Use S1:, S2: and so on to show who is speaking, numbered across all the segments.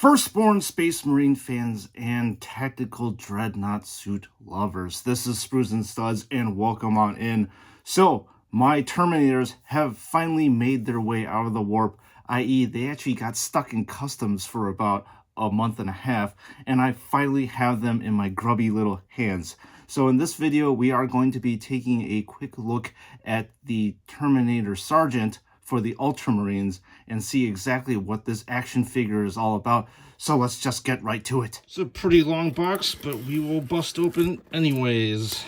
S1: Firstborn Space Marine fans and tactical dreadnought suit lovers, this is Sprues and Studs, and welcome on in. So, my Terminators have finally made their way out of the warp, i.e. they actually got stuck in customs for about a month and a half, and I finally have them in my grubby little hands. So in this video, we are going to be taking a quick look at the Terminator Sergeant for the Ultramarines and see exactly what this action figure is all about. So let's just get right to it. It's a pretty long box, but we will bust open anyways.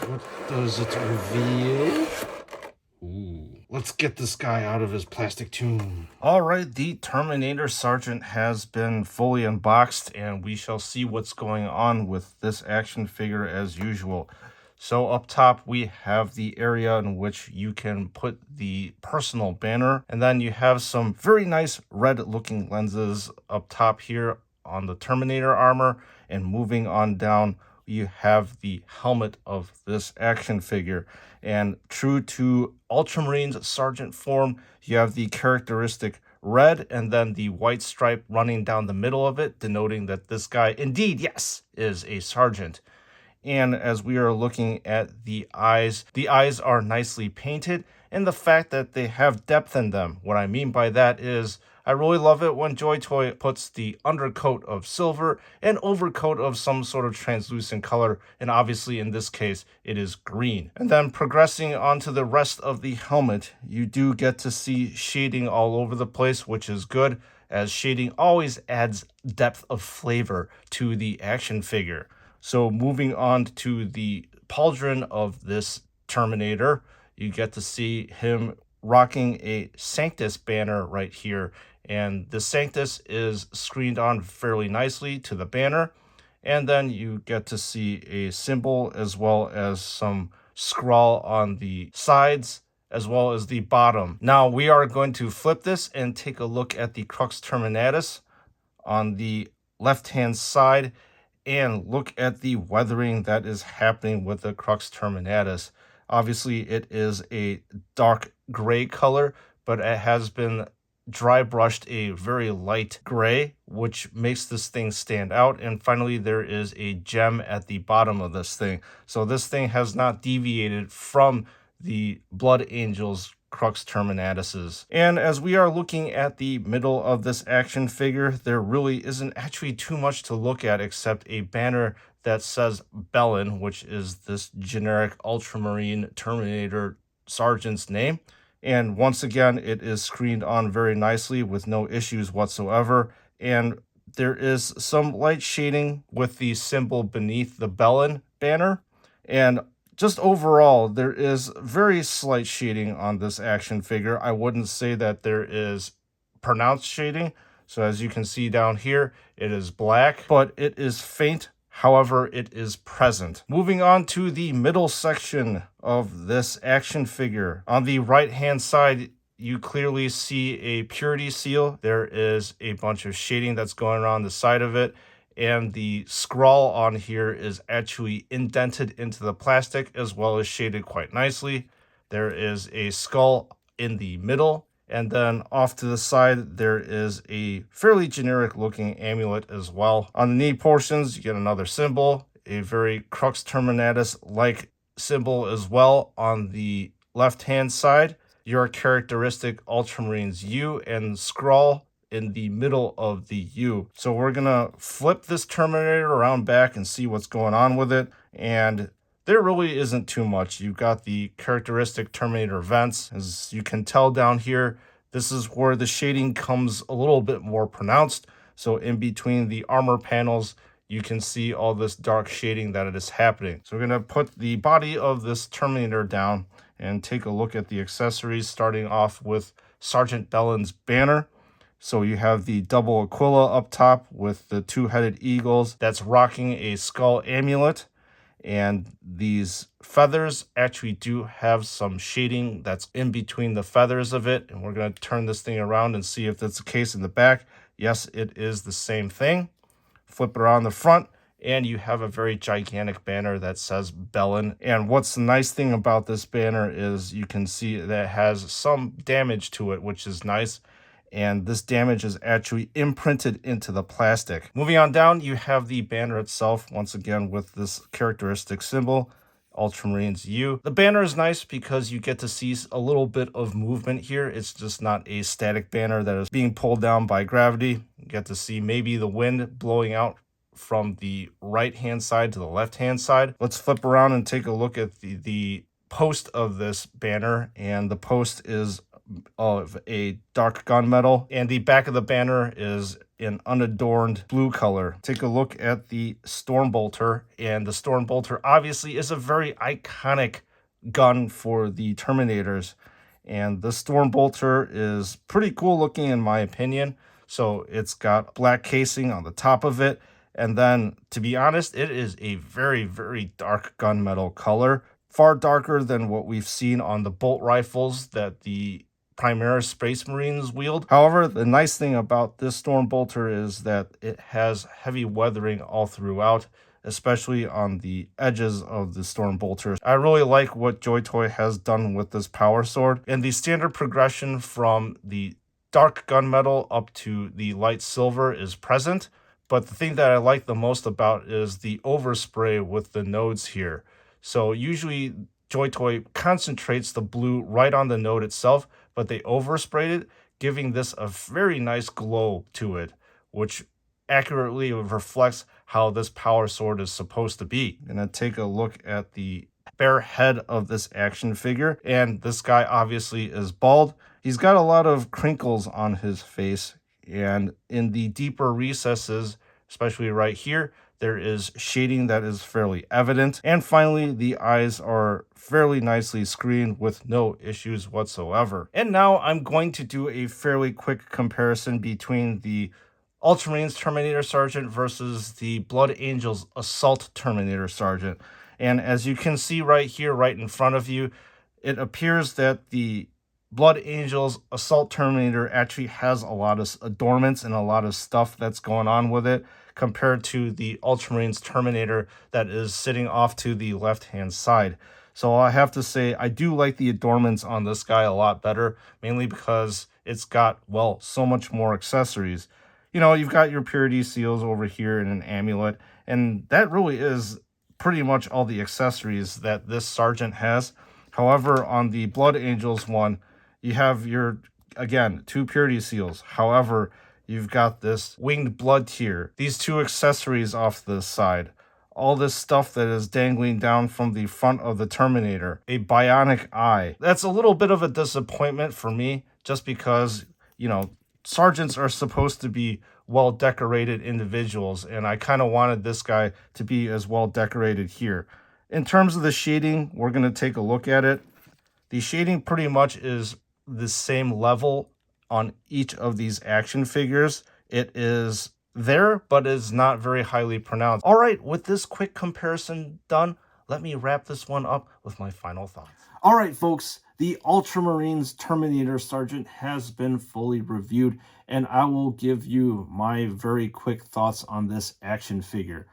S1: What does it reveal? Ooh. Let's get this guy out of his plastic tomb. Alright, the Terminator Sergeant has been fully unboxed, and we shall see what's going on with this action figure as usual. So up top, we have the area in which you can put the personal banner, and then you have some very nice red-looking lenses up top here on the Terminator armor, and moving on down, you have the helmet of this action figure. And true to Ultramarines Sergeant form, you have the characteristic red and then the white stripe running down the middle of it, denoting that this guy indeed, yes, is a sergeant. And as we are looking at the eyes are nicely painted, and the fact that they have depth in them. What I mean by that is, I really love it when JoyToy puts the undercoat of silver and overcoat of some sort of translucent color, and obviously in this case it is green. And then progressing onto the rest of the helmet, you do get to see shading all over the place, which is good, as shading always adds depth of flavor to the action figure. So moving on to the pauldron of this Terminator, you get to see him rocking a Sanctus banner right here. And the Sanctus is screened on fairly nicely to the banner. And then you get to see a symbol as well as some scrawl on the sides as well as the bottom. Now we are going to flip this and take a look at the Crux Terminatus on the left-hand side, and look at the weathering that is happening with the Crux Terminatus. Obviously, it is a dark gray color, but it has been dry brushed a very light gray, which makes this thing stand out. And finally, there is a gem at the bottom of this thing. So this thing has not deviated from the Blood Angels Crux Terminatuses. And as we are looking at the middle of this action figure, there really isn't actually too much to look at except a banner that says Bellin, which is this generic Ultramarine Terminator Sergeant's name. And once again, it is screened on very nicely with no issues whatsoever. And there is some light shading with the symbol beneath the Bellin banner. And just overall, there is very slight shading on this action figure. I wouldn't say that there is pronounced shading. So as you can see down here, it is black, but it is faint. However, it is present. Moving on to the middle section of this action figure. On the right-hand side, you clearly see a purity seal. There is a bunch of shading that's going on the side of it. And the scrawl on here is actually indented into the plastic as well as shaded quite nicely. There is a skull in the middle, and then off to the side there is a fairly generic looking amulet as well. On the knee portions you get another symbol, a very Crux Terminatus like symbol as well. On the left hand side, your characteristic Ultramarines U and scrawl in the middle of the U. So we're gonna flip this Terminator around back and see what's going on with it. And there really isn't too much. You've got the characteristic Terminator vents. As you can tell down here, this is where the shading comes a little bit more pronounced. So in between the armor panels, you can see all this dark shading that it is happening. So we're gonna put the body of this Terminator down and take a look at the accessories, starting off with Sergeant Bellin's banner. So you have the double Aquila up top with the two-headed eagles that's rocking a skull amulet. And these feathers actually do have some shading that's in between the feathers of it. And we're going to turn this thing around and see if that's the case in the back. Yes, it is the same thing. Flip it around the front, and you have a very gigantic banner that says Bellin. And what's the nice thing about this banner is you can see that it has some damage to it, which is nice. and this damage is actually imprinted into the plastic. Moving on down, you have the banner itself, once again with this characteristic symbol, Ultramarines U. The banner is nice because you get to see a little bit of movement here. It's just not a static banner that is being pulled down by gravity. You get to see maybe the wind blowing out from the right hand side to the left hand side. Let's flip around and take a look at the post of this banner, and the post is of a dark gunmetal, and the back of the banner is an unadorned blue color. Take a look at the Stormbolter, and the Stormbolter obviously is a very iconic gun for the Terminators, and the Stormbolter is pretty cool looking in my opinion. So it's got black casing on the top of it, and then to be honest, it is a very, very dark gunmetal color, far darker than what we've seen on the bolt rifles that the Primaris Space Marines wield. However, the nice thing about this Stormbolter is that it has heavy weathering all throughout, especially on the edges of the Stormbolter. I really like what JoyToy has done with this power sword, and the standard progression from the dark gunmetal up to the light silver is present, but the thing that I like the most about is the overspray with the nodes here. So usually JoyToy concentrates the blue right on the node itself, but they oversprayed it, giving this a very nice glow to it, which accurately reflects how this power sword is supposed to be. I'm gonna take a look at the bare head of this action figure, and this guy obviously is bald. He's got a lot of crinkles on his face, and in the deeper recesses, especially right here, there is shading that is fairly evident. And finally, the eyes are fairly nicely screened with no issues whatsoever. And now I'm going to do a fairly quick comparison between the Ultramarines Terminator Sergeant versus the Blood Angels Assault Terminator Sergeant. And as you can see right here, right in front of you, it appears that the Blood Angels Assault Terminator actually has a lot of adornments and a lot of stuff that's going on with it, compared to the Ultramarines Terminator that is sitting off to the left-hand side. So I have to say, I do like the adornments on this guy a lot better, mainly because it's got, well, so much more accessories. You know, you've got your purity seals over here and an amulet, and that really is pretty much all the accessories that this Sergeant has. However, on the Blood Angels one, you have your, again, 2 purity seals. However, you've got this winged blood tier, these 2 accessories off the side, all this stuff that is dangling down from the front of the Terminator, a bionic eye. That's a little bit of a disappointment for me, just because, you know, sergeants are supposed to be well-decorated individuals, and I kind of wanted this guy to be as well-decorated here. In terms of the shading, we're going to take a look at it. The shading pretty much is the same level on each of these action figures. It is there, but is not very highly pronounced. All right, with this quick comparison done, let me wrap this one up with my final thoughts. All right, folks, the Ultramarines Terminator Sergeant has been fully reviewed, and I will give you my very quick thoughts on this action figure.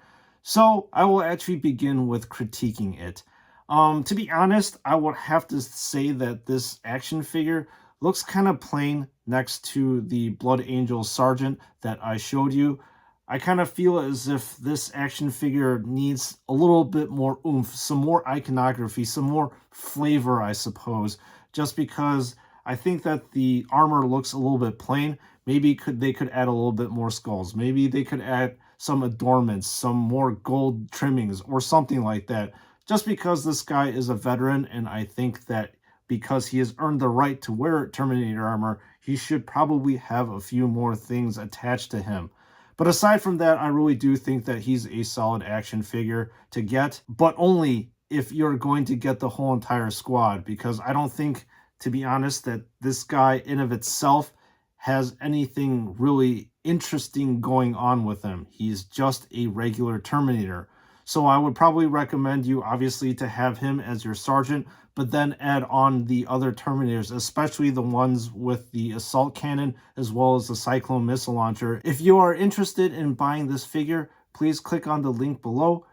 S1: So I will actually begin with critiquing it. To be honest, I would have to say that this action figure looks kind of plain next to the Blood Angel Sergeant that I showed you. I kind of feel as if this action figure needs a little bit more oomph, some more iconography, some more flavor, I suppose, just because I think that the armor looks a little bit plain. Maybe they could add a little bit more skulls. Maybe they could add some adornments, some more gold trimmings, or something like that. Just because this guy is a veteran, and I think that because he has earned the right to wear Terminator armor, he should probably have a few more things attached to him. But aside from that, I really do think that he's a solid action figure to get, but only if you're going to get the whole entire squad, because I don't think, to be honest, that this guy in of itself has anything really interesting going on with him. He's just a regular Terminator. So I would probably recommend you, obviously, to have him as your sergeant, but then add on the other Terminators, especially the ones with the assault cannon, as well as the Cyclone missile launcher. If you are interested in buying this figure, please click on the link below,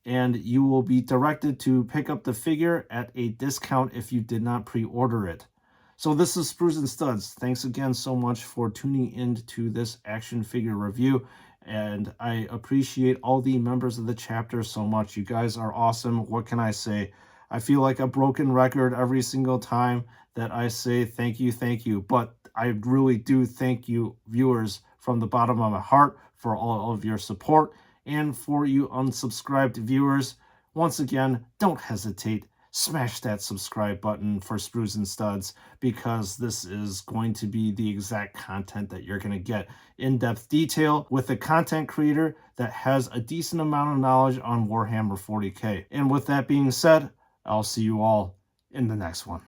S1: and you will be directed to pick up the figure at a discount if you did not pre-order it. So this is Sprues and Studs. Thanks again so much for tuning into this action figure review. And I appreciate all the members of the chapter so much. You guys are awesome. What can I say? I feel like a broken record every single time that I say thank you, thank you. But I really do thank you, viewers, from the bottom of my heart for all of your support. And for you unsubscribed viewers, once again, don't hesitate. Smash that subscribe button for Sprues and Studs, because this is going to be the exact content that you're going to get. In-depth detail with a content creator that has a decent amount of knowledge on Warhammer 40K. And with that being said, I'll see you all in the next one.